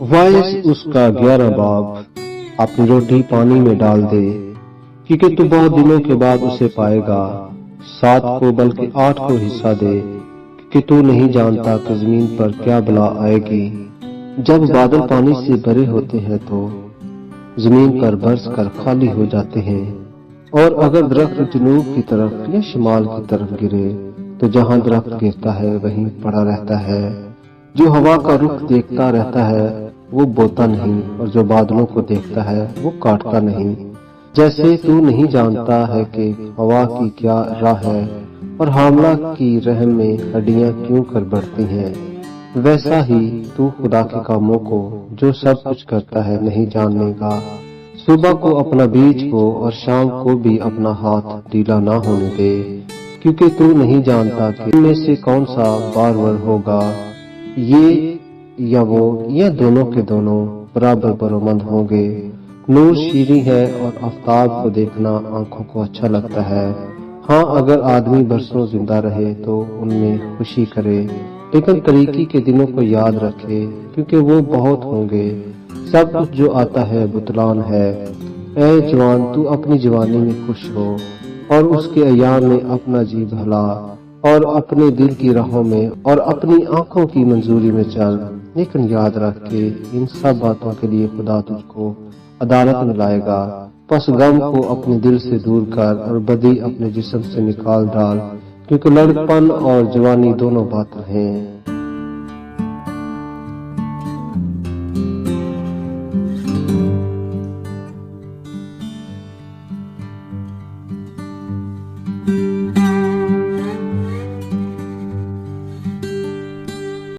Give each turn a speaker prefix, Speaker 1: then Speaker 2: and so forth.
Speaker 1: Voice اس کا 11 باب، اپنی روٹی پانی میں ڈال دے، کیونکہ تو بہت دنوں کے بعد اسے پائے گا۔ 7 کو بلکہ 8 کو حصہ دے، کہ تو نہیں جانتا کہ زمین پر کیا بلا آئے گی۔ جب بادل پانی سے بھرے ہوتے ہیں تو زمین پر برس کر خالی ہو جاتے ہیں، اور اگر درخت جنوب کی طرف یا شمال کی طرف گرے تو جہاں درخت گرتا ہے وہیں پڑا رہتا ہے۔ جو ہوا کا رخ دیکھتا رہتا ہے وہ بوتا نہیں، اور جو بادلوں کو دیکھتا ہے وہ کاٹتا نہیں۔ جیسے تو نہیں جانتا ہے کہ ہوا کی کیا راہ ہے اور حاملہ کی رحم میں ہڈیاں کیوں کر بڑھتی ہیں، ویسا ہی تو خدا کے کاموں کو جو سب کچھ کرتا ہے نہیں جاننے گا۔ صبح کو اپنا بیج کو اور شام کو بھی اپنا ہاتھ ڈھیلا نہ ہونے دے، کیونکہ تو نہیں جانتا کہ ان میں سے کون سا بارور ہوگا، یہ یا وہ یا دونوں کے دونوں برابر برومند ہوں گے۔ نور شیریں ہے اور آفتاب کو دیکھنا آنکھوں کو اچھا لگتا ہے۔ ہاں، اگر آدمی برسوں زندہ رہے تو ان میں خوشی کرے، لیکن طریقی کے دنوں کو یاد رکھے، کیونکہ وہ بہت ہوں گے۔ سب کچھ جو آتا ہے بطلان ہے۔ اے جوان، تو اپنی جوانی میں خوش ہو اور اس کے ایام میں اپنا جی بھلا، اور اپنے دل کی راہوں میں اور اپنی آنکھوں کی منظوری میں چل، لیکن یاد رکھ کہ ان سب باتوں کے لیے خدا تجھ کو عدالت میں لائے گا۔ پس غم کو اپنے دل سے دور کر اور بدی اپنے جسم سے نکال ڈال، کیونکہ لڑکپن اور جوانی دونوں باطل ہیں۔